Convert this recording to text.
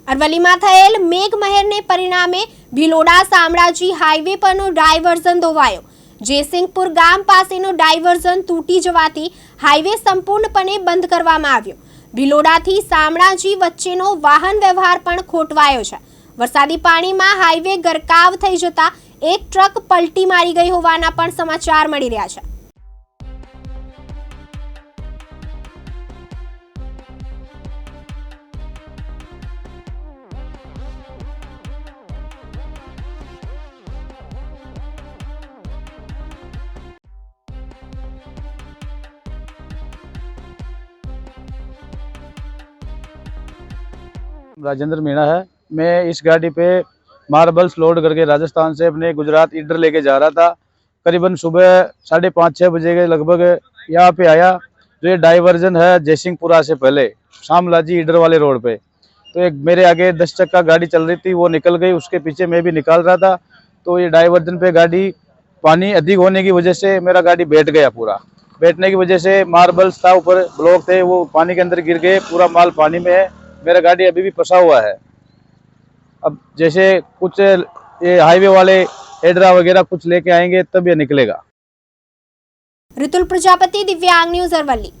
અરવલ્લીમાં થયેલ મેઘમહેરને પરિણામે ભિલોડા શામળાજી હાઈવે પરનો ડાયવર્ઝન ધોવાયો। જયસિંગપુર ગામ પાસેનો ડાયવર્ઝન તૂટી જવાથી હાઈવે સંપૂર્ણપણે બંધ કરવામાં આવ્યો। ભિલોડાથી શામળાજી વચ્ચેનો વાહન વ્યવહાર પણ ખોટવાયો છે। વરસાદી પાણીમાં હાઈવે ગરકાવ થઈ જતા એક ટ્રક પલટી મારી ગઈ હોવાના પણ સમાચાર મળી રહ્યા છે। राजेंद्र मीणा है। मैं इस गाड़ी पे मार्बल्स लोड करके राजस्थान से अपने गुजरात ईडर लेके जा रहा था। करीबन सुबह 5:30-6 बजे के लगभग यहाँ पे आया। जो ये डाइवर्जन है जयसिंहपुरा से पहले शामलाजी ईडर वाले रोड पे, तो एक मेरे आगे 10 चक्का गाड़ी चल रही थी, वो निकल गई। उसके पीछे मैं भी निकाल रहा था, तो ये डाइवर्जन पे गाड़ी पानी अधिक होने की वजह से मेरा गाड़ी बैठ गया। पूरा बैठने की वजह से मार्बल्स था ऊपर ब्लॉक थे, वो पानी के अंदर गिर गए। पूरा माल पानी में है, मेरा गाड़ी अभी भी फंसा हुआ है। अब जैसे कुछ ये हाईवे वाले हेडरा वगैरह कुछ लेके आएंगे तब ये निकलेगा। ऋतुल प्रजापति, दिव्यांग न्यूज़, अरवल्ली।